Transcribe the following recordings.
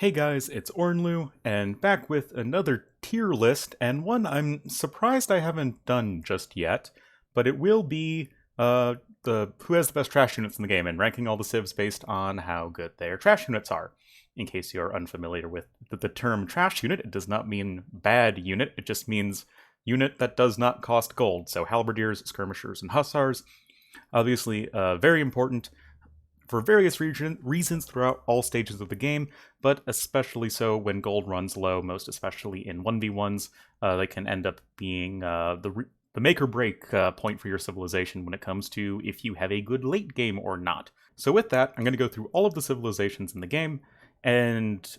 Hey guys, it's Ornlu, and back with another tier list, and one I'm surprised I haven't done just yet, but it will be the who has the best trash units in the game, and ranking all the civs based on how good their trash units are. In case you're unfamiliar with the term trash unit, it does not mean bad unit, it just means unit that does not cost gold. So Halberdiers, Skirmishers, and Hussars, obviously very important for various reasons throughout all stages of the game, but especially so when gold runs low, most especially in 1v1s. They can end up being the make or break point for your civilization when it comes to if you have a good late game or not. So with that, I'm going to go through all of the civilizations in the game and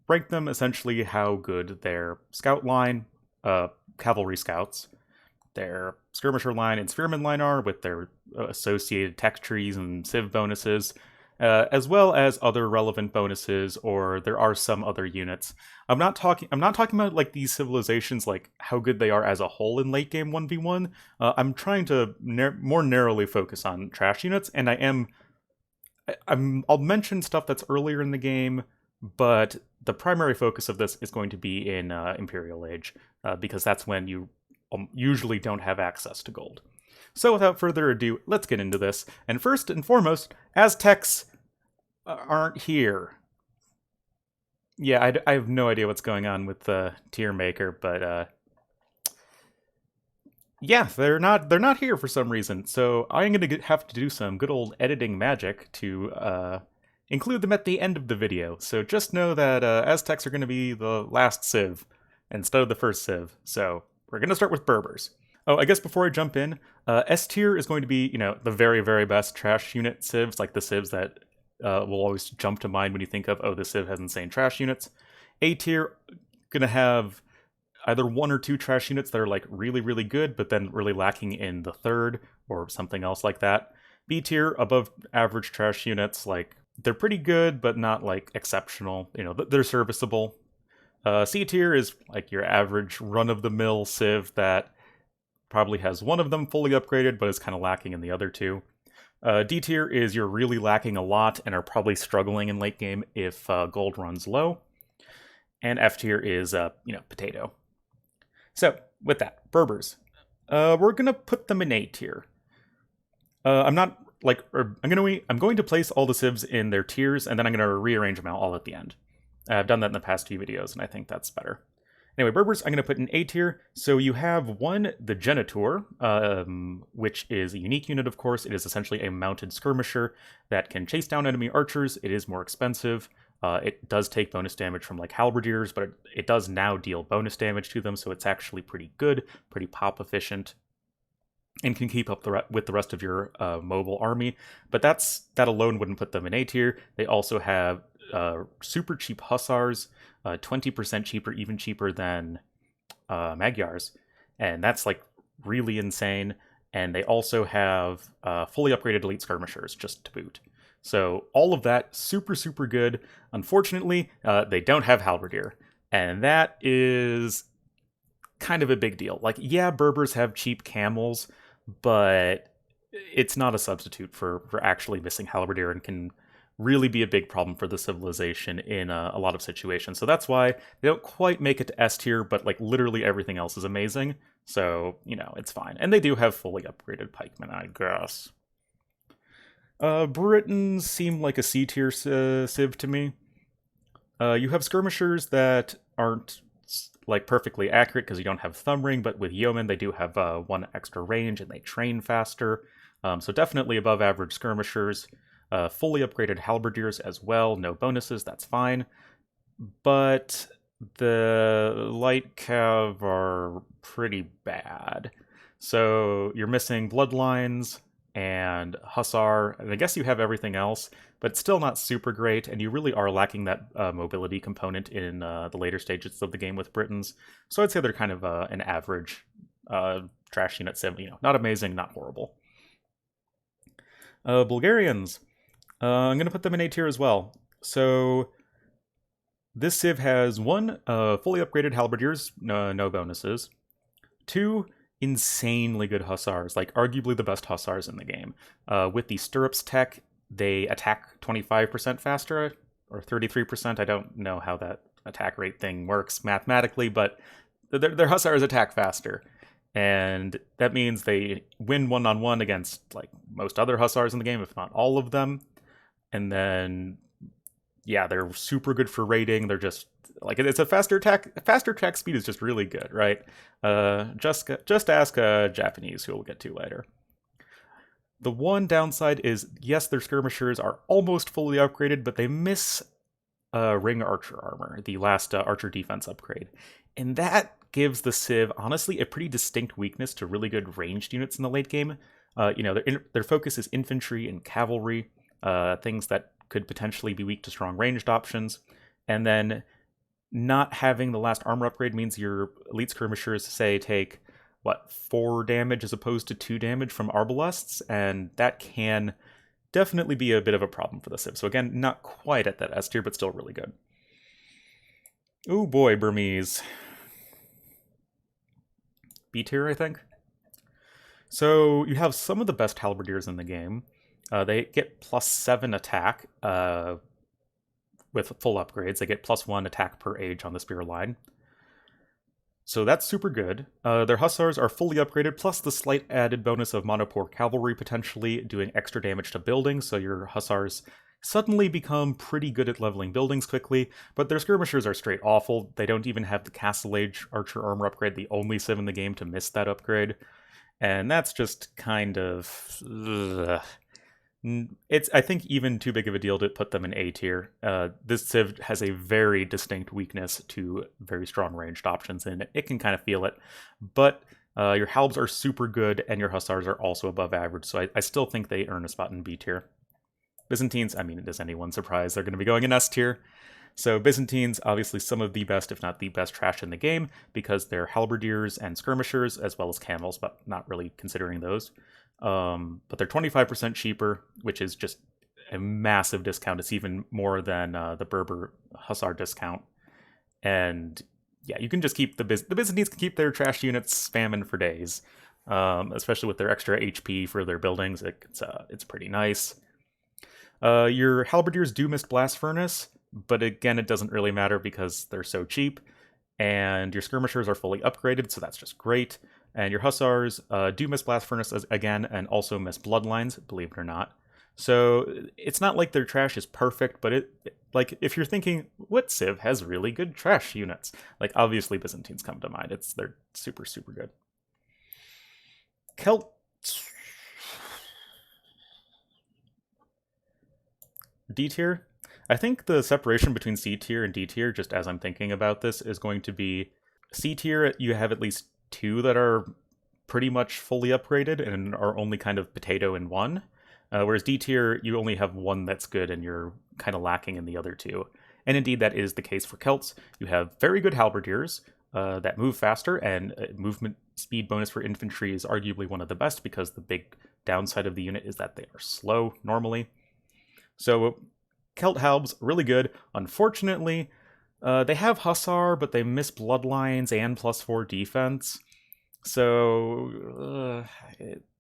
rank them essentially how good their scout line, cavalry scouts, their skirmisher line and spearman line are, with their associated tech trees and civ bonuses, as well as other relevant bonuses, or there are some other units. I'm not talking about like these civilizations, like how good they are as a whole in late game 1v1. I'm trying to more narrowly focus on trash units, and I'll mention stuff that's earlier in the game, but the primary focus of this is going to be in Imperial Age, because that's when you usually don't have access to gold. So without further ado, let's get into this. And first and foremost, Aztecs aren't here. Yeah, I have no idea what's going on with the tier maker, but yeah, they're not here for some reason. So I'm going to have to do some good old editing magic to include them at the end of the video. So just know that Aztecs are going to be the last civ instead of the first civ. So we're going to start with Berbers. Oh, I guess before I jump in, S tier is going to be, the very, very best trash unit civs, like the civs that will always jump to mind when you think of, oh, this civ has insane trash units. A tier, gonna have either one or two trash units that are like really, really good, but then really lacking in the third or something else like that. B tier, above average trash units, like they're pretty good, but not like exceptional. They're serviceable. C tier is like your average run-of-the-mill civ that probably has one of them fully upgraded, but is kind of lacking in the other two. D tier is you're really lacking a lot and are probably struggling in late game if gold runs low. And F tier is, potato. So, with that, Berbers. We're gonna put them in A tier. I'm going to place all the civs in their tiers, and then I'm gonna rearrange them all at the end. I've done that in the past few videos, and I think that's better. Anyway, Berbers, I'm going to put in A tier. So you have one, the Genitor, which is a unique unit, of course. It is essentially a mounted skirmisher that can chase down enemy archers. It is more expensive. It does take bonus damage from like Halberdiers, but it does now deal bonus damage to them, so it's actually pretty good, pretty pop efficient, and can keep up with the rest of your mobile army. But that alone wouldn't put them in A tier. They also have super cheap Hussars, 20% cheaper, even cheaper than Magyars, and that's like really insane. And they also have fully upgraded elite skirmishers just to boot. So all of that, super, super good. Unfortunately, they don't have Halberdier, and that is kind of a big deal. Like, yeah, Berbers have cheap camels, but it's not a substitute for actually missing Halberdier, and can really be a big problem for the civilization in a lot of situations. So that's why they don't quite make it to S tier, but like literally everything else is amazing. So, it's fine. And they do have fully upgraded pikemen, I guess. Britons seem like a C tier civ to me. You have skirmishers that aren't like perfectly accurate because you don't have thumb ring, but with yeomen they do have one extra range and they train faster. So definitely above average skirmishers. Fully upgraded Halberdiers as well, no bonuses, that's fine. But the light cav are pretty bad. So you're missing bloodlines and Hussar, and I guess you have everything else, but still not super great, and you really are lacking that mobility component in the later stages of the game with Britons. So I'd say they're kind of an average trash unit civ, not amazing, not horrible. Bulgarians. I'm going to put them in A tier as well. So this civ has one, fully upgraded Halberdiers, no bonuses. Two, insanely good Hussars, like arguably the best Hussars in the game. With the Stirrups tech, they attack 25% faster, or 33%. I don't know how that attack rate thing works mathematically, but their hussars attack faster. And that means they win one-on-one against like most other hussars in the game, if not all of them. And then, yeah, they're super good for raiding. They're just like it's a faster attack speed is just really good, right? Just ask Japanese, who we'll get to later. The one downside is, yes, their skirmishers are almost fully upgraded, but they miss ring archer armor, the last archer defense upgrade, and that gives the civ honestly a pretty distinct weakness to really good ranged units in the late game. Their focus is infantry and cavalry, things that could potentially be weak to strong ranged options, and then not having the last armor upgrade means your elite skirmishers, say, take 4 damage as opposed to 2 damage from arbalests, and that can definitely be a bit of a problem for the civ. So again, not quite at that S tier, but still really good. Oh boy, Burmese. B tier, I think. So you have some of the best Halberdiers in the game. They get +7 attack with full upgrades. They get +1 attack per age on the spear line. So that's super good. Their hussars are fully upgraded, plus the slight added bonus of monopore cavalry potentially doing extra damage to buildings, so your hussars suddenly become pretty good at leveling buildings quickly, but their skirmishers are straight awful. They don't even have the Castle Age archer armor upgrade, the only civ in the game to miss that upgrade. And that's just kind of... It's, I think, even too big of a deal to put them in A tier. This civ has a very distinct weakness to very strong ranged options, and it can kind of feel it. But your halbs are super good, and your hussars are also above average, so I still think they earn a spot in B tier. Byzantines, I mean, is anyone surprised they're going to be going in S tier? So Byzantines, obviously some of the best, if not the best trash in the game, because they're halberdiers and skirmishers, as well as camels, but not really considering those. But they're 25% cheaper, which is just a massive discount. It's even more than the Berber Hussar discount. And yeah, you can just keep the Byzantines can keep their trash units spamming for days, especially with their extra HP for their buildings. It's pretty nice. Your halberdiers do miss blast furnace, but again, it doesn't really matter because they're so cheap. And your skirmishers are fully upgraded, so that's just great. And your hussars do miss blast furnace again, and also miss bloodlines, believe it or not. So it's not like their trash is perfect, but like if you're thinking, what civ has really good trash units? Like obviously Byzantines come to mind. They're super, super good. Celts. D tier. I think the separation between C tier and D tier, just as I'm thinking about this, is going to be C tier, you have at least 2 that are pretty much fully upgraded and are only kind of potato in one. Whereas D tier, you only have 1 that's good and you're kind of lacking in the other 2. And indeed, that is the case for Celts. You have very good halberdiers that move faster, and movement speed bonus for infantry is arguably one of the best because the big downside of the unit is that they are slow normally. So Celt halbs, really good. Unfortunately, they have Hussar, but they miss Bloodlines and +4 defense. So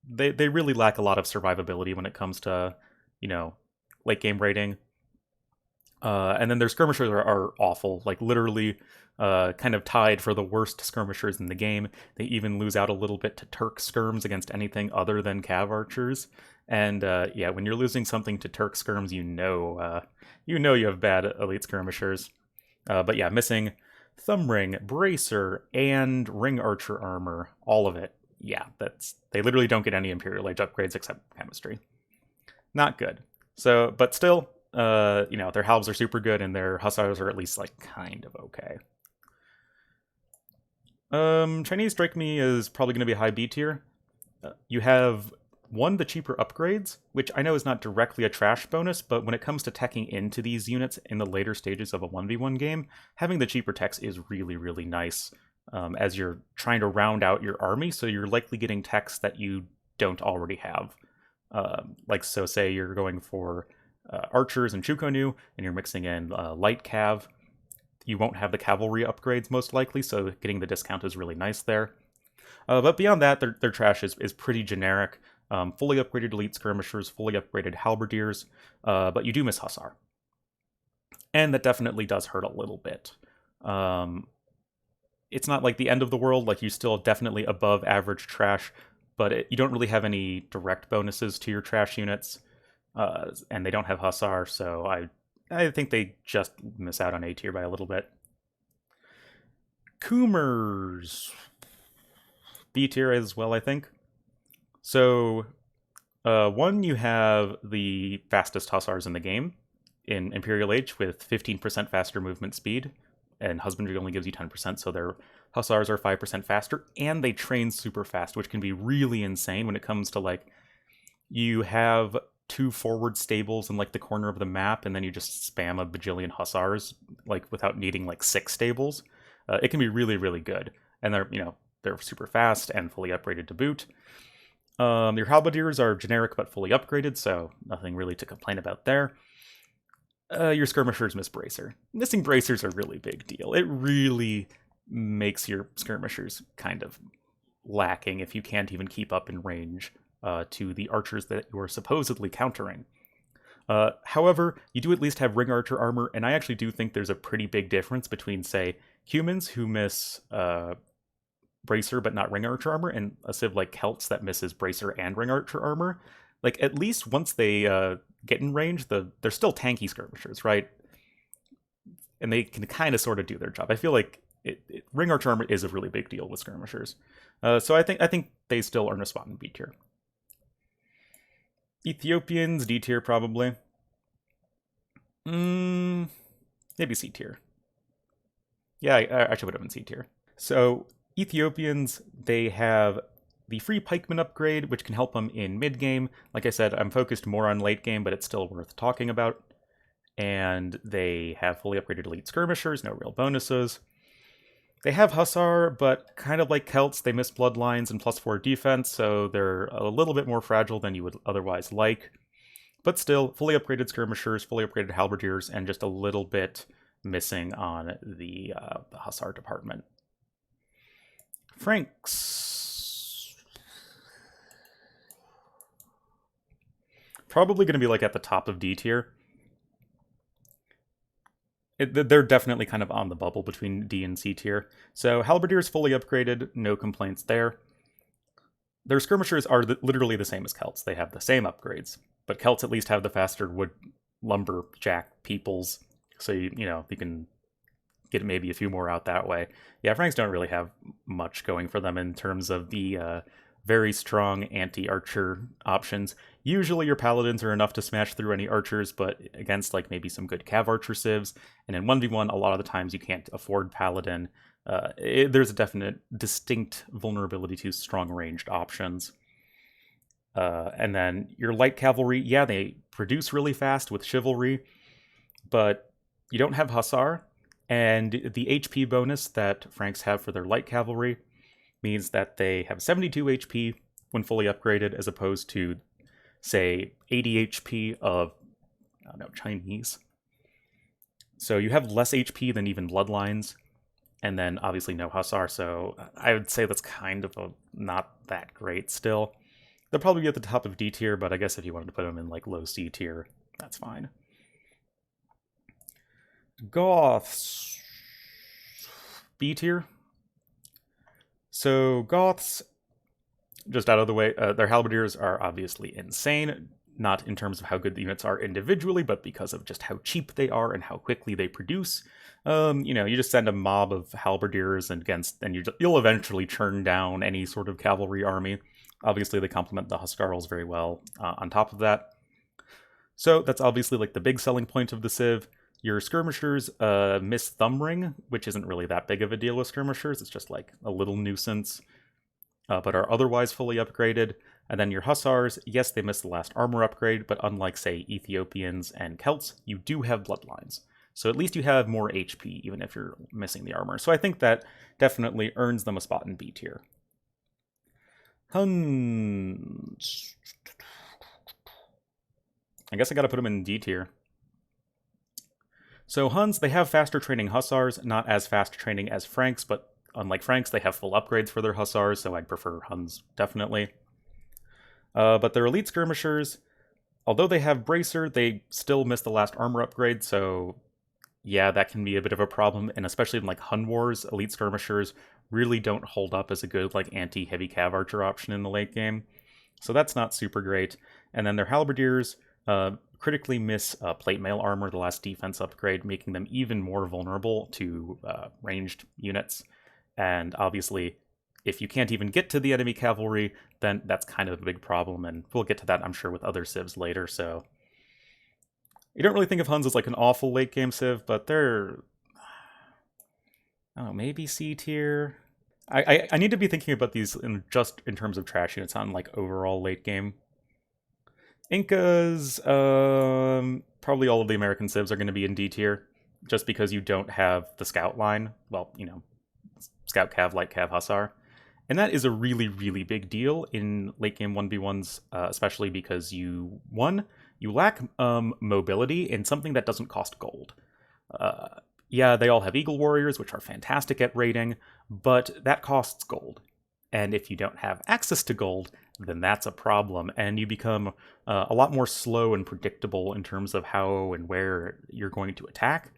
they really lack a lot of survivability when it comes to, late game raiding. And then their skirmishers are awful, like literally kind of tied for the worst skirmishers in the game. They even lose out a little bit to Turk skirms against anything other than cav archers. And yeah, when you're losing something to Turk skirms, you know you have bad elite skirmishers. But yeah, missing thumb ring, bracer, and ring archer armor, all of it. Yeah, they literally don't get any Imperial Age upgrades except chemistry. Not good. So, but still, their halbs are super good, and their hussars are at least like kind of okay. Chinese strike me is probably going to be high B tier. You have the cheaper upgrades, which I know is not directly a trash bonus, but when it comes to teching into these units in the later stages of a 1v1 game, having the cheaper techs is really, really nice as you're trying to round out your army, so you're likely getting techs that you don't already have. So say you're going for archers and Chukonu, and you're mixing in light cav, you won't have the cavalry upgrades most likely, so getting the discount is really nice there. But beyond that, their trash is pretty generic. Fully upgraded elite skirmishers, fully upgraded halberdiers, but you do miss Hussar. And that definitely does hurt a little bit. It's not like the end of the world, like you're still definitely above average trash, but you don't really have any direct bonuses to your trash units, and they don't have Hussar, so I think they just miss out on A tier by a little bit. Khmer's B tier as well, I think. So, one, you have the fastest Hussars in the game in Imperial Age with 15% faster movement speed, and Husbandry only gives you 10%, so their Hussars are 5% faster, and they train super fast, which can be really insane when it comes to, like, you have 2 forward stables in, like, the corner of the map, and then you just spam a bajillion Hussars, like, without needing, like, 6 stables. It can be really, really good, and they're super fast and fully upgraded to boot. Your Halberdiers are generic but fully upgraded, so nothing really to complain about there. Your Skirmishers miss Bracer. Missing Bracers are a really big deal. It really makes your Skirmishers kind of lacking if you can't even keep up in range to the archers that you are supposedly countering. However, you do at least have Ring Archer armor, and I actually do think there's a pretty big difference between, say, humans who miss Bracer but not Ring Archer armor, and a civ like Celts that misses Bracer and Ring Archer armor. Like, at least once they get in range, they're still tanky skirmishers, right? And they can kind of sort of do their job. I feel like Ring Archer armor is a really big deal with skirmishers. So I think they still earn a spot in B tier. Ethiopians, D tier probably. Maybe C tier. Yeah, I should put them in C tier. So Ethiopians, they have the free Pikemen upgrade, which can help them in mid-game. Like I said, I'm focused more on late game, but it's still worth talking about. And they have fully upgraded elite skirmishers, no real bonuses. They have Hussar, but kind of like Celts, they miss bloodlines and +4 defense, so they're a little bit more fragile than you would otherwise like. But still, fully upgraded skirmishers, fully upgraded halberdiers, and just a little bit missing on the Hussar department. Franks. Probably going to be like at the top of D tier. They're definitely kind of on the bubble between D and C tier. So Halberdiers fully upgraded, no complaints there. Their skirmishers are literally the same as Celts. They have the same upgrades, but Celts at least have the faster wood lumberjack peoples, so you can get maybe a few more out that way. Yeah, Franks don't really have much going for them in terms of the very strong anti-archer options. Usually your paladins are enough to smash through any archers, but against like maybe some good cav archer civs, and in 1v1 a lot of the times you can't afford paladin. There's a definite distinct vulnerability to strong ranged options. And then your light cavalry, yeah, they produce really fast with chivalry, but you don't have Hussar, and the HP bonus that Franks have for their light cavalry means that they have 72 HP when fully upgraded, as opposed to, say, 80 HP of, I don't know, Chinese. So you have less HP than even Bloodlines, and then obviously no Hussar, so I would say that's kind of not that great still. They'll probably be at the top of D tier, but I guess if you wanted to put them in like low C tier, that's fine. Goths. B tier. So Goths, just out of the way, their halberdiers are obviously insane, not in terms of how good the units are individually, but because of just how cheap they are and how quickly they produce. You just send a mob of halberdiers and you'll eventually churn down any sort of cavalry army. Obviously, they complement the Huscarls very well on top of that. So that's obviously like the big selling point of the Civ. Your skirmishers miss Thumbring, which isn't really that big of a deal with skirmishers. It's just like a little nuisance, but are otherwise fully upgraded. And then your Hussars, yes, they miss the last armor upgrade, but unlike, say, Ethiopians and Celts, you do have bloodlines. So at least you have more HP, even if you're missing the armor. So I think that definitely earns them a spot in B tier. Huns. I guess I gotta put them in D tier. So Huns, they have faster training Hussars, not as fast training as Franks, but unlike Franks, they have full upgrades for their Hussars, so I'd prefer Huns, definitely. But their elite skirmishers, although they have Bracer, they still miss the last armor upgrade, so yeah, that can be a bit of a problem, and especially in like Hun Wars, elite skirmishers really don't hold up as a good like anti-heavy cav archer option in the late game. So that's not super great. And then their halberdiers critically miss plate mail armor, the last defense upgrade, making them even more vulnerable to ranged units. And obviously, if you can't even get to the enemy cavalry, then that's kind of a big problem. And we'll get to that, I'm sure, with other civs later. So you don't really think of Huns as like an awful late game civ, but they're, I don't know, maybe C tier. I need to be thinking about these in terms of trash units on like overall late game. Incas, probably all of the American civs are going to be in D tier, just because you don't have the scout line. Well, you know, scout cav, light cav, hussar. And that is a really, really big deal in late game 1v1s, especially because you lack mobility in something that doesn't cost gold. Yeah, they all have Eagle Warriors, which are fantastic at raiding, but that costs gold. And if you don't have access to gold, then that's a problem, and you become a lot more slow and predictable in terms of how and where you're going to attack.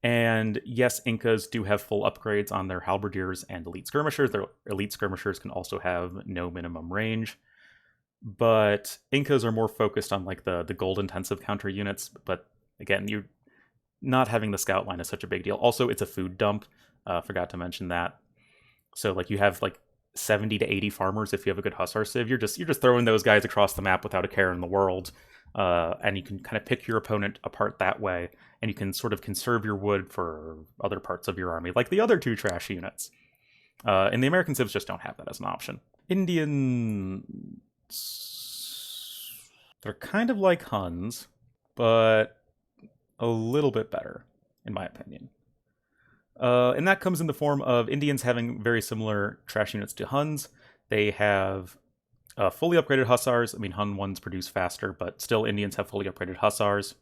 And yes, Incas do have full upgrades on their Halberdiers and Elite Skirmishers. Their Elite Skirmishers can also have no minimum range. But Incas are more focused on like the gold-intensive counter units. But again, you not having the scout line is such a big deal. Also, it's a food dump. Forgot to mention that. So like you have like 70 to 80 farmers if you have a good Hussar civ. You're just throwing those guys across the map without a care in the world. And you can kind of pick your opponent apart that way, and you can sort of conserve your wood for other parts of your army, like the other two trash units. And the American civs just don't have that as an option. Indians, they're kind of like Huns, but a little bit better, in my opinion. And that comes in the form of Indians having very similar trash units to Huns. They have fully upgraded Hussars. I mean, Hun ones produce faster, but still Indians have fully upgraded Hussars.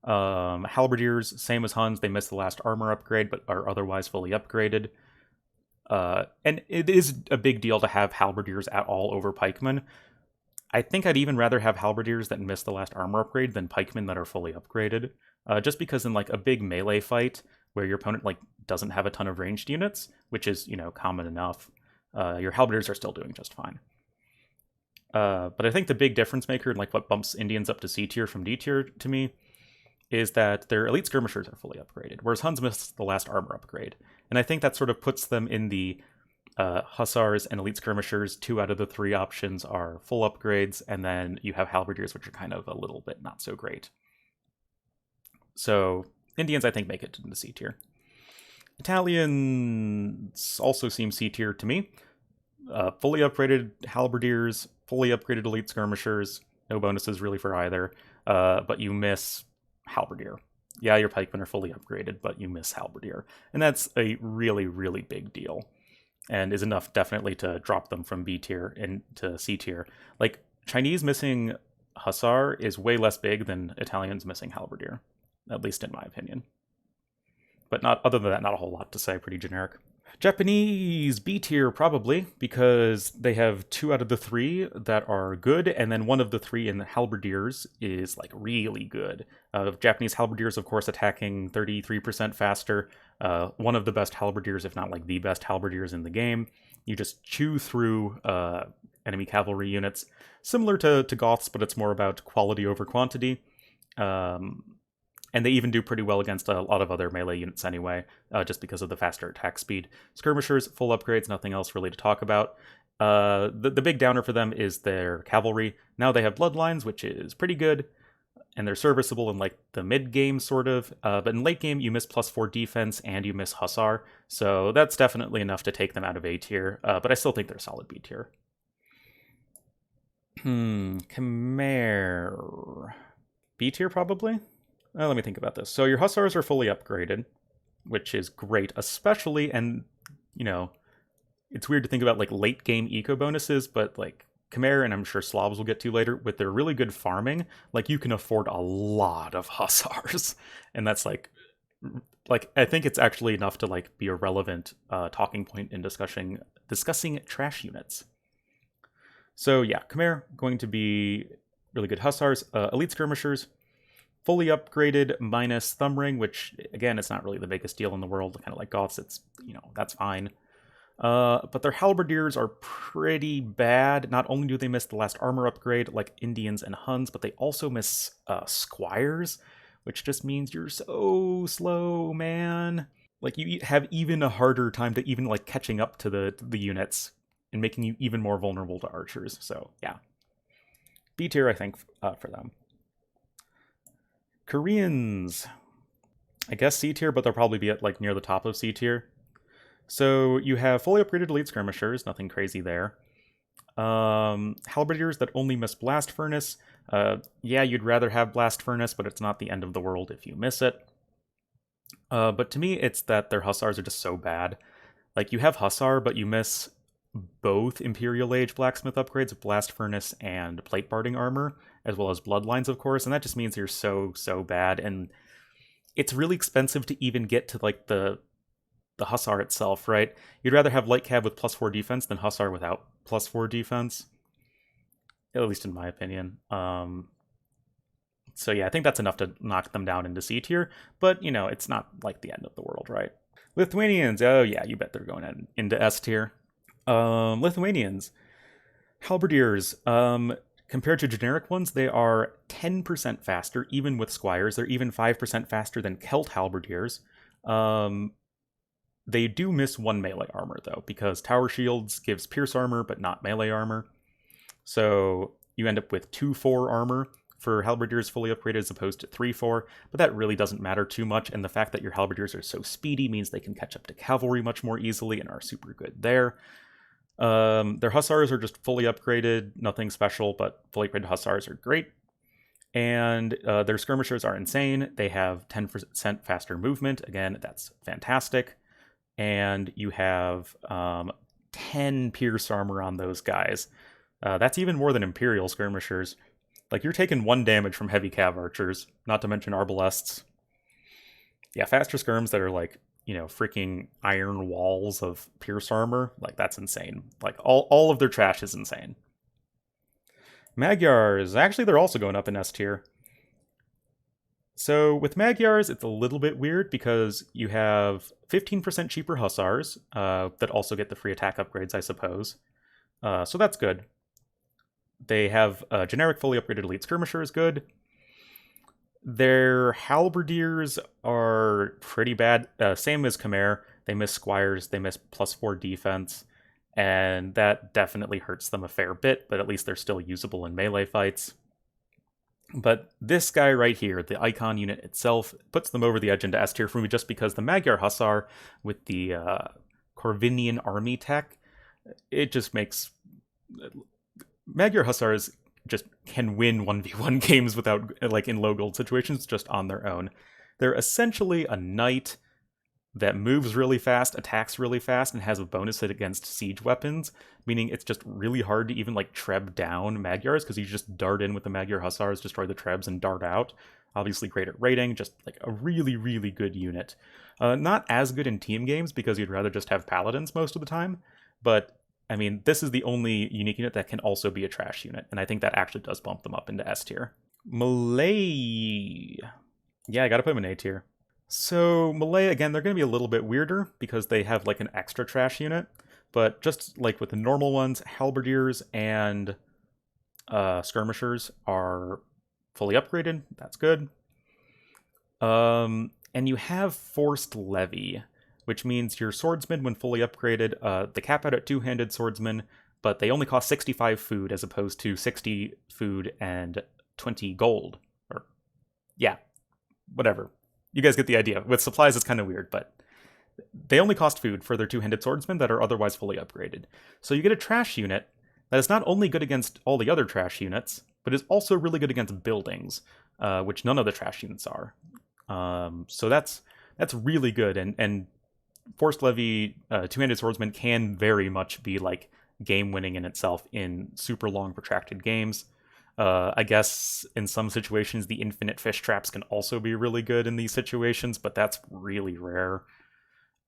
Halberdiers, same as Huns. They missed the last armor upgrade, but are otherwise fully upgraded. And it is a big deal to have Halberdiers at all over Pikemen. I think I'd even rather have Halberdiers that missed the last armor upgrade than Pikemen that are fully upgraded. Just because in like a big melee fight where your opponent like doesn't have a ton of ranged units, which is, you know, common enough, your Halberdiers are still doing just fine. But I think the big difference maker, and like what bumps Indians up to C tier from D tier to me, is that their elite skirmishers are fully upgraded, whereas Huns missed the last armor upgrade. And I think that sort of puts them in the Hussars and elite skirmishers. 2 out of the 3 options are full upgrades, and then you have Halberdiers, which are kind of a little bit not so great. So Indians, I think, make it into C tier. Italians also seem C tier to me. Fully upgraded Halberdiers, fully upgraded elite skirmishers, no bonuses really for either, but you miss Halberdier. Yeah, your pikemen are fully upgraded, but you miss Halberdier. And that's a really, really big deal, and is enough definitely to drop them from B tier into C tier. Like, Chinese missing Hussar is way less big than Italians missing Halberdier, at least in my opinion. But not other than that, not a whole lot to say, pretty generic. Japanese B tier, probably, because they have 2 out of the 3 that are good, and then 1 of the 3 in the Halberdiers is like really good. Japanese Halberdiers, of course, attacking 33% faster. One of the best Halberdiers, if not like the best Halberdiers in the game. You just chew through enemy cavalry units, similar to Goths, but it's more about quality over quantity. And they even do pretty well against a lot of other melee units anyway, just because of the faster attack speed. Skirmishers, full upgrades, nothing else really to talk about. The big downer for them is their cavalry. Now they have bloodlines, which is pretty good, and they're serviceable in like the mid-game, sort of. But in late game, you miss +4 defense, and you miss Hussar, so that's definitely enough to take them out of A tier, but I still think they're solid B tier. Khmer... B tier, probably? Let me think about this. So your Hussars are fully upgraded, which is great, especially, and, you know, it's weird to think about, like, late-game eco bonuses, but, like, Khmer, and I'm sure Slavs will get to later, with their really good farming, like, you can afford a lot of Hussars. And that's, like, I think it's actually enough to, like, be a relevant talking point in discussing trash units. So, yeah, Khmer, going to be really good Hussars. Elite Skirmishers, fully upgraded minus thumb ring, which again, it's not really the biggest deal in the world. Kind of like Goths, it's, that's fine. But their Halberdiers are pretty bad. Not only do they miss the last armor upgrade, like Indians and Huns, but they also miss squires, which just means you're so slow, man. Like, you have even a harder time to even, like, catching up to the units and making you even more vulnerable to archers. So, yeah. B tier, I think, for them. Koreans. I guess C tier, but they'll probably be at, like, near the top of C tier. So you have fully upgraded elite skirmishers, nothing crazy there. Halberdiers that only miss blast furnace. Yeah, you'd rather have blast furnace, but it's not the end of the world if you miss it. But to me, it's that their hussars are just so bad. Like, you have hussar, but you miss both Imperial Age blacksmith upgrades, blast furnace and plate barding armor, as well as bloodlines, of course, and that just means you're so bad, and it's really expensive to even get to, like, the hussar itself, right? You'd rather have light cav with +4 defense than hussar without +4 defense. At least in my opinion. So yeah, I think that's enough to knock them down into C tier, but, it's not like the end of the world, right? Lithuanians, oh yeah, you bet they're going into S tier. Lithuanians. Halberdiers, compared to generic ones, they are 10% faster, even with squires. They're even 5% faster than Celt Halberdiers. They do miss 1 melee armor, though, because Tower Shields gives pierce armor, but not melee armor. So you end up with 2-4 armor for Halberdiers fully upgraded as opposed to 3-4, but that really doesn't matter too much, and the fact that your Halberdiers are so speedy means they can catch up to cavalry much more easily and are super good there. Their hussars are just fully upgraded, nothing special, but fully upgraded hussars are great. And their skirmishers are insane. They have 10% faster movement. Again, that's fantastic. And you have 10 pierce armor on those guys. That's even more than Imperial Skirmishers. Like, you're taking 1 damage from heavy cav archers, not to mention arbalests. Yeah, faster skirms that are, like, freaking iron walls of pierce armor. Like, that's insane. Like, all of their trash is insane. Magyars, actually, they're also going up in S tier. So with Magyars, it's a little bit weird because you have 15% cheaper hussars that also get the free attack upgrades, I suppose. So that's good. They have generic fully upgraded elite skirmisher is good. Their halberdiers are pretty bad. Same as Khmer. They miss squires. They miss +4 defense. And that definitely hurts them a fair bit, but at least they're still usable in melee fights. But this guy right here, the icon unit itself, puts them over the edge into S tier for me just because the Magyar Hussar with the Corvinian army tech, it just makes... Magyar Hussars just can win 1v1 games without, like, in low gold situations, just on their own. They're essentially a knight that moves really fast, attacks really fast, and has a bonus hit against siege weapons, meaning it's just really hard to even, like, treb down Magyars, because you just dart in with the Magyar Hussars, destroy the trebs, and dart out. Obviously great at raiding, just, like, a really, really good unit. Not as good in team games, because you'd rather just have paladins most of the time, but, I mean, this is the only unique unit that can also be a trash unit, and I think that actually does bump them up into S tier. Malay. Yeah, I gotta put them in A tier. So Malay, again, they're going to be a little bit weirder because they have, like, an extra trash unit, but just like with the normal ones, halberdiers and skirmishers are fully upgraded. That's good. And you have forced levy, which means your swordsmen, when fully upgraded, they cap out at 2-handed swordsmen, but they only cost 65 food as opposed to 60 food and 20 gold. Or, yeah, whatever. You guys get the idea. With supplies, it's kind of weird, but they only cost food for their 2-handed swordsmen that are otherwise fully upgraded. So you get a trash unit that is not only good against all the other trash units, but is also really good against buildings, which none of the trash units are. So that's really good, and forced levy 2-handed swordsman can very much be, like, game-winning in itself in super long, protracted games. I guess in some situations, the infinite fish traps can also be really good in these situations, but that's really rare.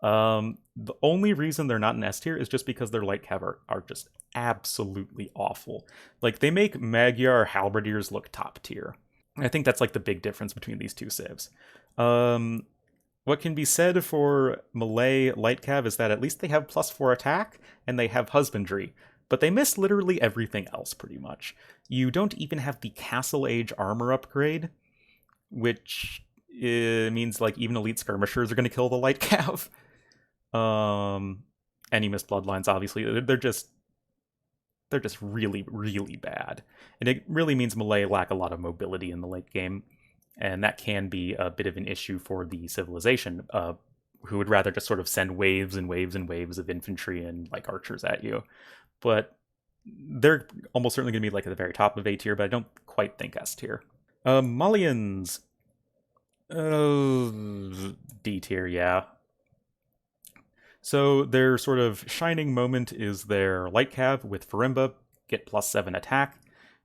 The only reason they're not in S tier is just because their light cav are just absolutely awful. Like, they make Magyar halberdiers look top tier. I think that's like the big difference between these two civs. What can be said for Malay Light Cav is that at least they have +4 attack, and they have husbandry, but they miss literally everything else pretty much. You don't even have the Castle Age armor upgrade, which means like even elite skirmishers are going to kill the Light Cav. And you miss bloodlines, obviously. They're just really, really bad. And it really means Malay lack a lot of mobility in the late game. And that can be a bit of an issue for the civilization, who would rather just sort of send waves and waves and waves of infantry and like archers at you. But they're almost certainly going to be like at the very top of A tier, but I don't quite think S tier. Malayans. D tier, yeah. So their sort of shining moment is their Light Cav with Farimba, get +7 attack.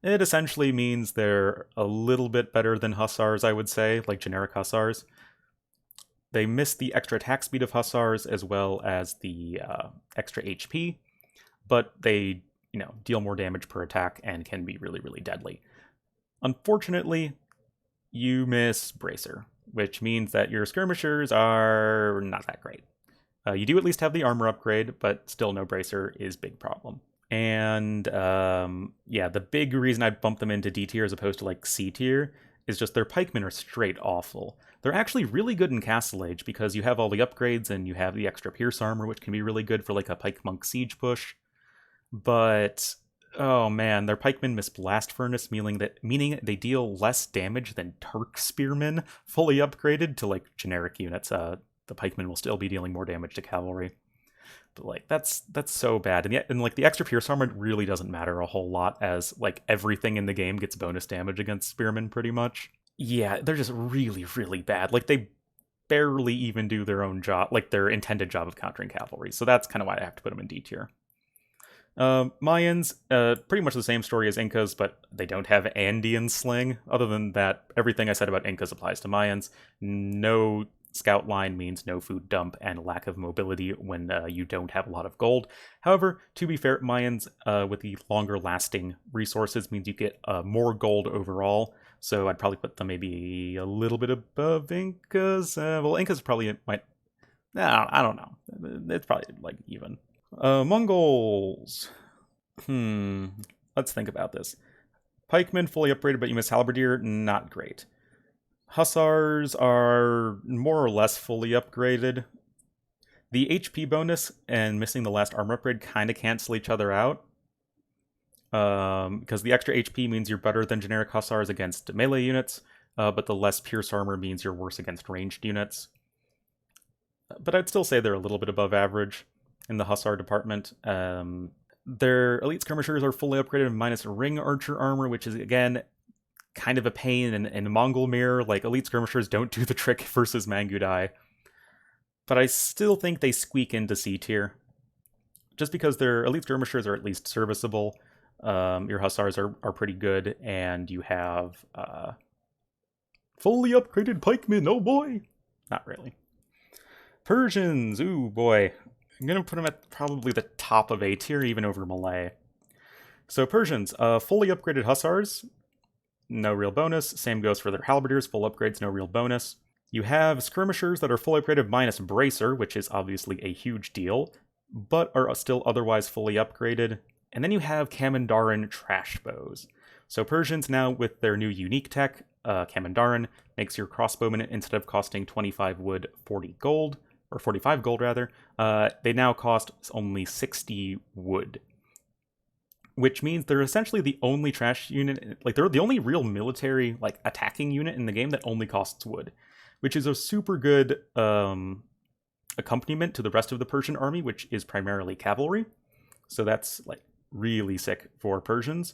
It essentially means they're a little bit better than Hussars, I would say, like generic Hussars. They miss the extra attack speed of Hussars as well as the extra HP, but they, deal more damage per attack and can be really, really deadly. Unfortunately, you miss Bracer, which means that your Skirmishers are not that great. You do at least have the armor upgrade, but still no Bracer is big problem. And yeah, the big reason I'd bump them into D tier as opposed to like C tier is just their pikemen are straight awful. They're actually really good in Castle Age because you have all the upgrades and you have the extra pierce armor, which can be really good for like a pike monk siege push. But oh man, their pikemen miss blast furnace, meaning they deal less damage than Turk spearmen fully upgraded to like generic units. The pikemen will still be dealing more damage to cavalry. But like that's so bad, and like the extra pierce armor really doesn't matter a whole lot, as like everything in the game gets bonus damage against spearmen pretty much. Yeah, they're just really, really bad. Like they barely even do their own job, like their intended job of countering cavalry. So that's kind of why I have to put them in D tier. Mayans, pretty much the same story as Incas, but they don't have Andean sling. Other than that, everything I said about Incas applies to Mayans. No scout line means no food dump and lack of mobility when you don't have a lot of gold. However, to be fair, Mayans with the longer lasting resources means you get more gold overall. So I'd probably put them maybe a little bit above Incas. Well, Incas probably might. No, I don't know. It's probably like even. Mongols. Let's think about this. Pikemen fully upgraded, but you miss Halberdier. Not great. Hussars are more or less fully upgraded. The HP bonus and missing the last armor upgrade kind of cancel each other out. Because the extra HP means you're better than generic Hussars against melee units, but the less pierce armor means you're worse against ranged units. But I'd still say they're a little bit above average in the Hussar department. Their elite skirmishers are fully upgraded minus ring archer armor, which is, again, kind of a pain in Mongol mirror. Like, elite skirmishers don't do the trick versus Mangudai. But I still think they squeak into C tier. Just because their elite skirmishers are at least serviceable. Your Hussars are pretty good, and you have fully upgraded pikemen, oh boy! Not really. Persians, ooh boy. I'm going to put them at probably the top of A tier, even over Malay. So Persians, fully upgraded Hussars, no real bonus. Same goes for their Halberdiers, full upgrades, no real bonus. You have Skirmishers that are full upgraded minus Bracer, which is obviously a huge deal, but are still otherwise fully upgraded. And then you have Kamandaran trash bows. So Persians now, with their new unique tech, Kamandaran, makes your crossbowmen, instead of costing 25 wood, 40 gold, or 45 gold rather, they now cost only 60 wood. Which means they're essentially the only trash unit, like they're the only real military, like attacking unit in the game that only costs wood. Which is a super good accompaniment to the rest of the Persian army, which is primarily cavalry. So that's like really sick for Persians.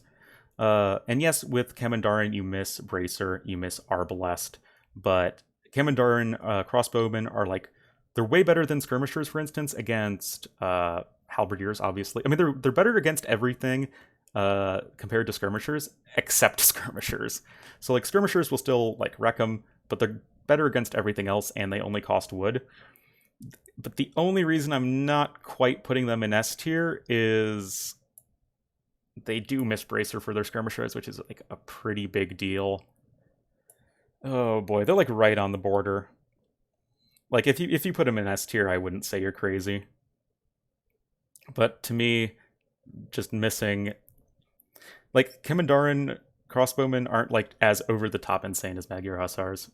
And yes, with Kamandaran, you miss Bracer, you miss Arbalest, but Kamandaran crossbowmen are like, they're way better than Skirmishers, for instance, against Halberdiers, obviously. I mean, they're better against everything compared to Skirmishers, except Skirmishers. So, like, Skirmishers will still, like, wreck them, but they're better against everything else, and they only cost wood. But the only reason I'm not quite putting them in S tier is they do miss Bracer for their Skirmishers, which is, like, a pretty big deal. Oh boy, they're like right on the border. Like if you put them in S tier, I wouldn't say you're crazy. But to me, just missing like Kemendaran crossbowmen aren't like as over the top insane as Magyar Hussars,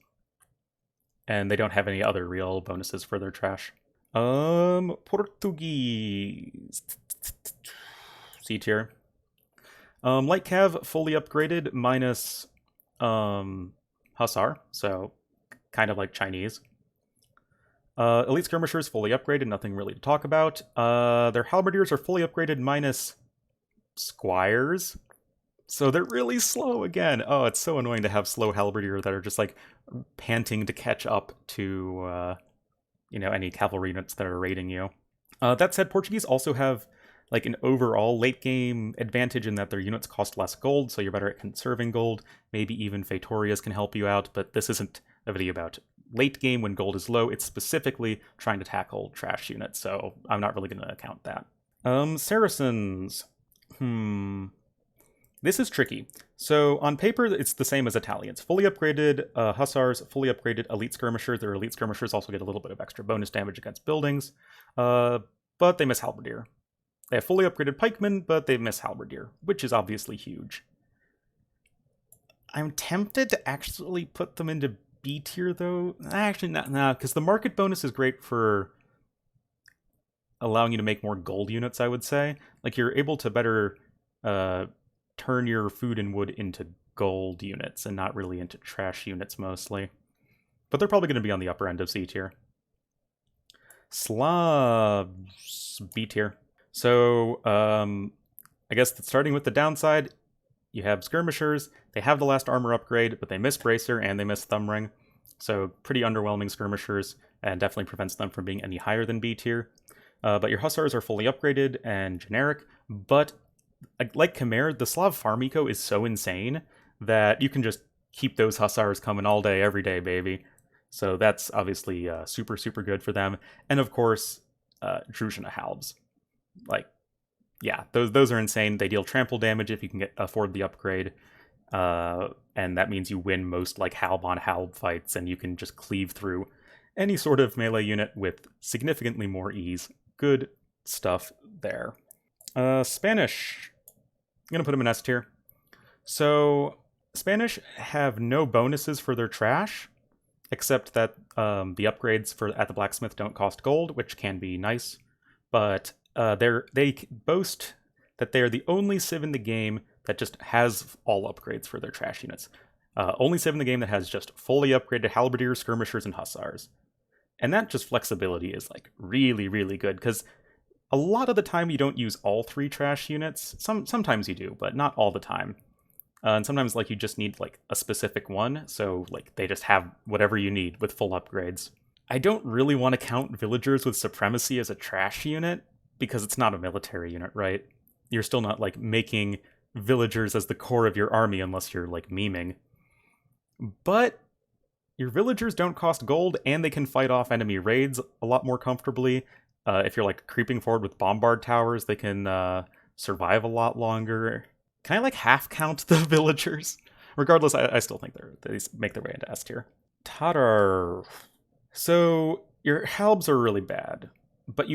and they don't have any other real bonuses for their trash. Portuguese C tier. Light Cav fully upgraded minus Hussar, so kind of like Chinese. Elite Skirmishers fully upgraded, nothing really to talk about. Their Halberdiers are fully upgraded minus Squires, so they're really slow again. Oh, it's so annoying to have slow Halberdier that are just like panting to catch up to any cavalry units that are raiding you. That said, Portuguese also have like an overall late game advantage in that their units cost less gold, so you're better at conserving gold. Maybe even Fetorias can help you out, but this isn't a video about late game when gold is low. It's specifically trying to tackle trash units, so I'm not really going to count that. Saracens. This is tricky. So on paper, it's the same as Italians. Fully upgraded Hussars, fully upgraded Elite Skirmishers. Their Elite Skirmishers also get a little bit of extra bonus damage against buildings, but they miss Halberdier. They have fully upgraded Pikemen, but they miss Halberdier, which is obviously huge. I'm tempted to actually put them into B tier, though. Actually, not, because the market bonus is great for allowing you to make more gold units, I would say. Like, you're able to better turn your food and wood into gold units and not really into trash units mostly. But they're probably going to be on the upper end of C tier. Slavs, B tier. So, I guess starting with the downside, you have Skirmishers. They have the last armor upgrade, but they miss Bracer and they miss Thumb Ring. So, pretty underwhelming Skirmishers, and definitely prevents them from being any higher than B tier. But your Hussars are fully upgraded and generic, but like Khmer, the Slav farm eco is so insane that you can just keep those Hussars coming all day, every day, baby. So that's obviously super, super good for them. And of course, Druzhina Halbs. Like, yeah, those are insane. They deal trample damage if you can afford the upgrade. And that means you win most like Halb on Halb fights, and you can just cleave through any sort of melee unit with significantly more ease. Good stuff there. Spanish. I'm going to put them in S tier. So, Spanish have no bonuses for their trash, except that the upgrades at the blacksmith don't cost gold, which can be nice. But they boast that they're the only civ in the game that just has all upgrades for their trash units. Only civ in the game that has just fully upgraded Halberdiers, Skirmishers, and Hussars. And that just flexibility is like really, really good, because a lot of the time you don't use all three trash units. Sometimes you do, but not all the time. And sometimes like you just need like a specific one, so like they just have whatever you need with full upgrades. I don't really want to count villagers with supremacy as a trash unit, because it's not a military unit, right? You're still not like making villagers as the core of your army unless you're like memeing. But your villagers don't cost gold, and they can fight off enemy raids a lot more comfortably. If you're like creeping forward with bombard towers, they can survive a lot longer. Can I like half count the villagers? Regardless, I still think they make their way into S tier. Tatar. So your halbs are really bad, but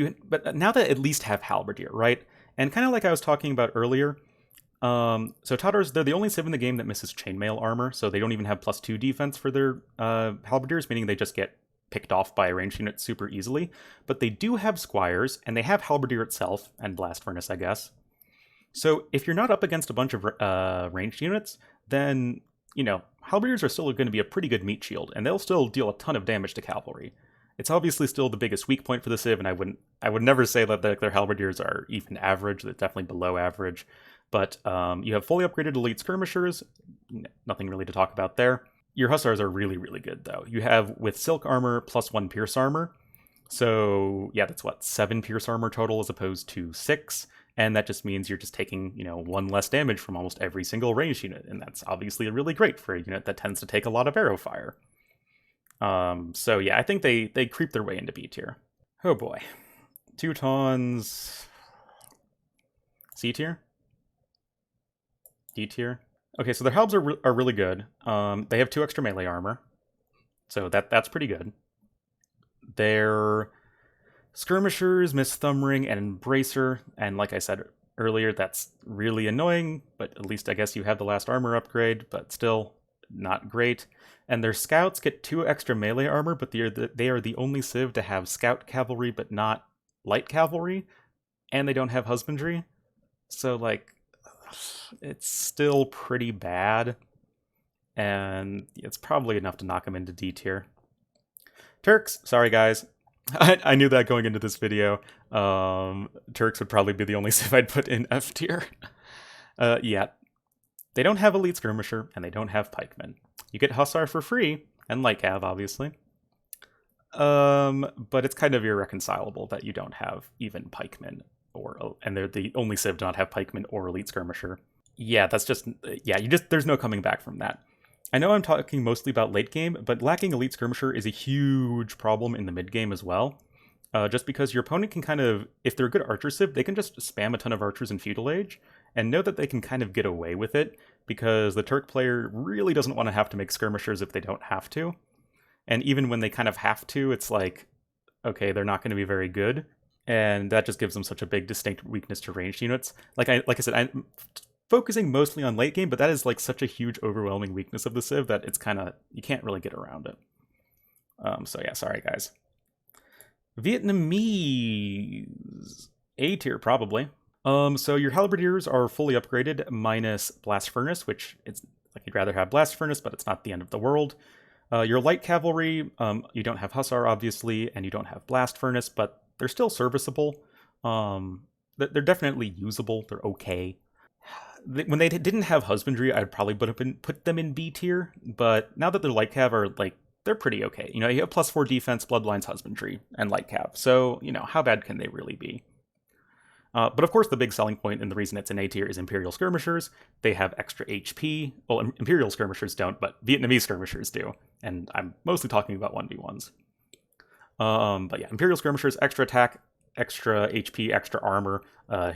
now they at least have halberdier, right? And kind of like I was talking about earlier. So Tatars, they're the only civ in the game that misses chainmail armor, so they don't even have +2 defense for their halberdiers, meaning they just get picked off by a ranged unit super easily. But they do have squires, and they have halberdier itself, and blast furnace, I guess. So if you're not up against a bunch of ranged units, then, halberdiers are still going to be a pretty good meat shield, and they'll still deal a ton of damage to cavalry. It's obviously still the biggest weak point for the civ, and I would never say that their halberdiers are even average. They're definitely below average. But you have fully upgraded elite skirmishers. Nothing really to talk about there. Your hussars are really, really good, though. You have, with silk armor, +1 pierce armor. So, yeah, that's 7 pierce armor total as opposed to 6. And that just means you're just taking, 1 less damage from almost every single ranged unit. And that's obviously really great for a unit that tends to take a lot of arrow fire. So, yeah, I think they creep their way into B tier. Oh, boy. Teutons... C tier? D tier? Okay, so their halbs are really good. They have 2 extra melee armor. So that's pretty good. Their Skirmishers miss Thumbring and Embracer, and like I said earlier, that's really annoying, but at least I guess you have the last armor upgrade, but still not great. And their Scouts get 2 extra melee armor, but they are the only civ to have Scout Cavalry, but not Light Cavalry, and they don't have Husbandry. So, like, it's still pretty bad, and it's probably enough to knock them into D tier. Turks, sorry guys, I knew that going into this video. Turks would probably be the only civ I'd put in F tier. Yeah. They don't have Elite Skirmisher, and they don't have Pikemen. You get Hussar for free, and Light Cav, obviously. But it's kind of irreconcilable that you don't have even Pikemen, and they're the only civ to not have Pikemen or Elite Skirmisher. Yeah, that's just, there's no coming back from that. I know I'm talking mostly about late game, but lacking Elite Skirmisher is a huge problem in the mid game as well. Just because your opponent can kind of, if they're a good archer civ, they can just spam a ton of archers in Feudal Age, and know that they can kind of get away with it, because the Turk player really doesn't want to have to make skirmishers if they don't have to. And even when they kind of have to, it's like, okay, they're not going to be very good, and that just gives them such a big distinct weakness to ranged units. Like I said, I'm focusing mostly on late game, but that is like such a huge overwhelming weakness of the civ that it's kind of, you can't really get around it. So yeah, sorry guys. Vietnamese A tier probably. So your Halberdiers are fully upgraded minus Blast Furnace, which it's like you'd rather have Blast Furnace, but it's not the end of the world. Your Light Cavalry, you don't have Hussar obviously, and you don't have Blast Furnace, but they're still serviceable. They're definitely usable. They're okay. When they didn't have Husbandry, I'd probably put them in B tier, but now that their Light Cav are like, they're pretty okay. You know, you have +4 defense, Bloodlines, Husbandry, and Light Cav, so, you know, how bad can they really be? But of course, the big selling point and the reason it's an A tier is Imperial Skirmishers. They have extra HP. Well, Imperial Skirmishers don't, but Vietnamese Skirmishers do. And I'm mostly talking about 1v1s. But yeah, Imperial Skirmishers, extra attack, extra HP, extra armor.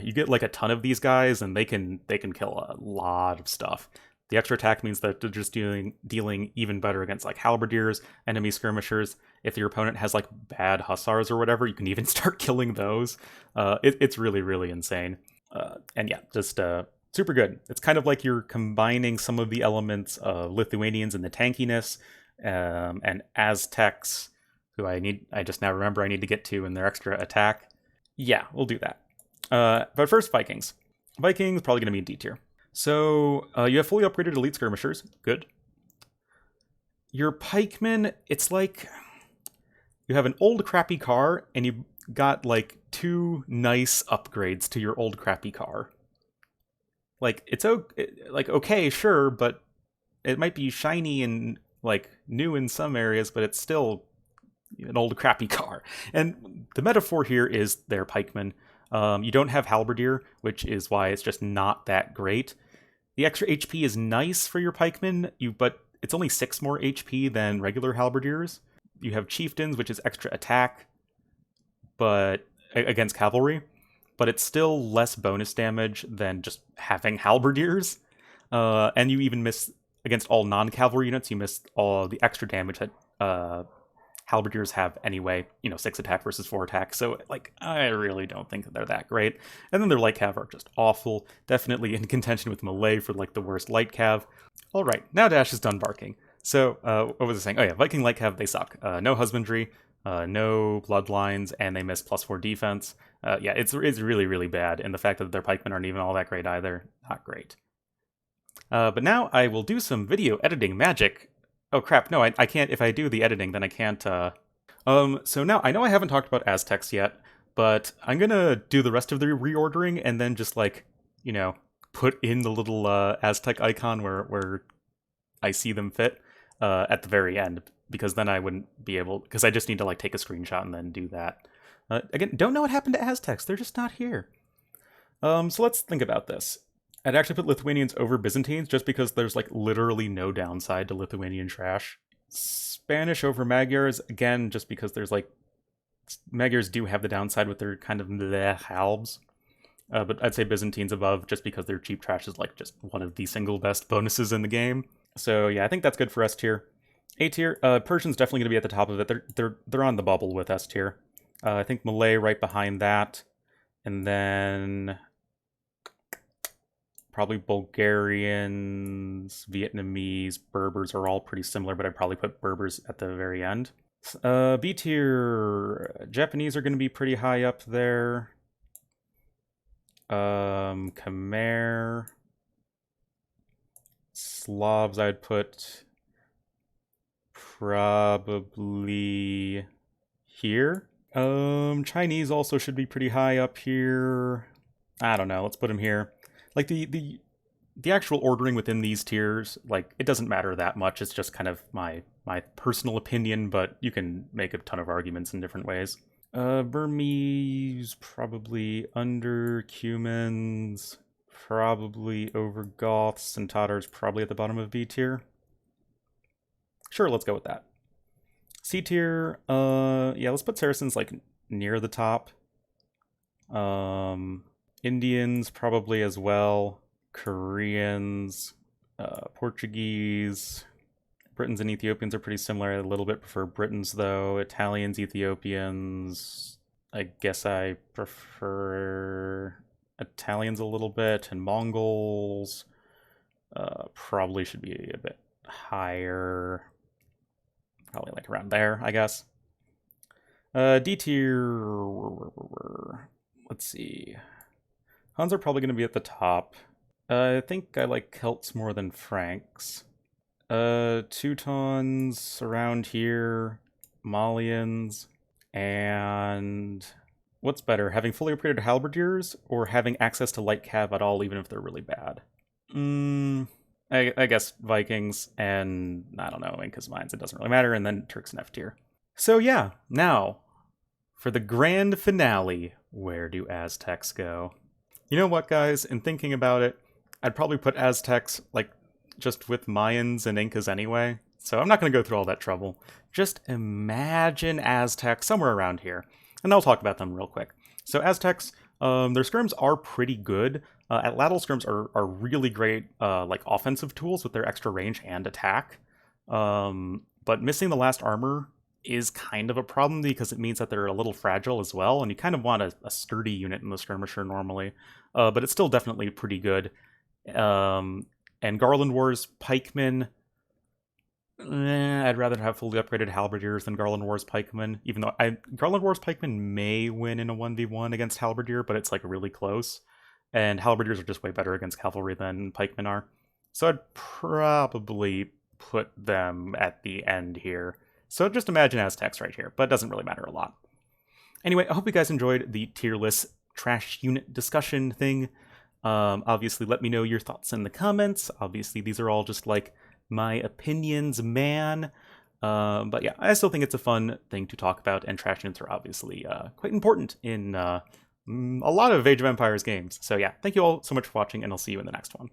You get like a ton of these guys, and they can kill a lot of stuff. The extra attack means that they're just dealing even better against like Halberdiers, enemy skirmishers. If your opponent has like bad hussars or whatever, you can even start killing those. It's really, really insane. And yeah, just super good. It's kind of like you're combining some of the elements of Lithuanians and the tankiness, and Aztecs, who I just now remember I need to get to, in their extra attack. Yeah, we'll do that. But first, Vikings. Vikings probably going to be in D tier. So you have fully upgraded Elite Skirmishers. Good. Your Pikemen, it's like you have an old crappy car, and you got like 2 nice upgrades to your old crappy car. Like, it's okay, sure, but it might be shiny and like new in some areas, but it's still an old crappy car. And the metaphor here is their Pikemen. You don't have Halberdier, which is why it's just not that great. The extra HP is nice for your Pikemen, but it's only 6 more HP than regular Halberdiers. You have Chieftains, which is extra attack, but against cavalry, but it's still less bonus damage than just having Halberdiers. And you even miss, against all non-cavalry units, you miss all the extra damage that Halberdiers have anyway, 6 attack versus 4 attack, so, like, I really don't think that they're that great. And then their Light Cav are just awful, definitely in contention with Malay for, like, the worst Light Cav. Alright, now Dash is done barking. So, what was I saying? Oh yeah, Viking Light Cav, they suck. No Husbandry, no Bloodlines, and they miss +4 defense. Yeah, it's really, really bad, and the fact that their Pikemen aren't even all that great either, not great. But now I will do some video editing magic. Oh crap, no, I can't. If I do the editing, then I can't. So now, I know I haven't talked about Aztecs yet, but I'm gonna do the rest of the reordering and then just, like, put in the little Aztec icon where I see them fit at the very end, because then I wouldn't be able, because I just need to, like, take a screenshot and then do that. Again, don't know what happened to Aztecs. They're just not here. So let's think about this. I'd actually put Lithuanians over Byzantines just because there's, like, literally no downside to Lithuanian trash. Spanish over Magyars, again, just because there's, like, Magyars do have the downside with their kind of bleh halbs. But I'd say Byzantines above just because their cheap trash is, like, just one of the single best bonuses in the game. So yeah, I think that's good for S tier. A tier, Persian's definitely going to be at the top of it. They're on the bubble with S tier. I think Malay right behind that, and then probably Bulgarians, Vietnamese, Berbers are all pretty similar, but I'd probably put Berbers at the very end. B tier, Japanese are going to be pretty high up there. Khmer, Slavs, I'd put probably here. Chinese also should be pretty high up here. I don't know. Let's put them here. Like the actual ordering within these tiers, like it doesn't matter that much. It's just kind of my personal opinion, but you can make a ton of arguments in different ways. Burmese probably under, Cumans probably over, Goths and Tatars probably at the bottom of B tier. Sure, let's go with that. C tier, yeah, let's put Saracens like near the top. Indians probably as well. Koreans, Portuguese. Britons and Ethiopians are pretty similar. I a little bit prefer Britons though. Italians, Ethiopians. I guess I prefer Italians a little bit, and Mongols probably should be a bit higher. Probably like around there, I guess. D tier. Let's see. Huns are probably going to be at the top. I think I like Celts more than Franks. Teutons around here. Malayans. And what's better, having fully upgraded Halberdiers or having access to light cav at all, even if they're really bad? I guess Vikings, and I don't know, Incas, Mayans, it doesn't really matter, and then Turks and F tier. So yeah, now, for the grand finale, where do Aztecs go? You know what, guys, in thinking about it, I'd probably put Aztecs, like, just with Mayans and Incas anyway, so I'm not going to go through all that trouble. Just imagine Aztecs somewhere around here, and I'll talk about them real quick. So Aztecs, their skirms are pretty good. Atlatl skirms are really great, like offensive tools with their extra range and attack. But missing the last armor is kind of a problem because it means that they're a little fragile as well, and you kind of want a sturdy unit in the skirmisher normally. But it's still definitely pretty good. And Garland Wars Pikemen, I'd rather have fully upgraded Halberdiers than Garland Wars Pikemen, even though Garland Wars Pikemen may win in a 1v1 against Halberdier, but it's like really close. And Halberdiers are just way better against cavalry than Pikemen are. So I'd probably put them at the end here. So just imagine Aztecs right here, but it doesn't really matter a lot. Anyway, I hope you guys enjoyed the tier list trash unit discussion thing. Obviously, let me know your thoughts in the comments. Obviously, these are all just like my opinions, man. But yeah, I still think it's a fun thing to talk about, and trash units are obviously quite important in a lot of Age of Empires games. So yeah, thank you all so much for watching, and I'll see you in the next one.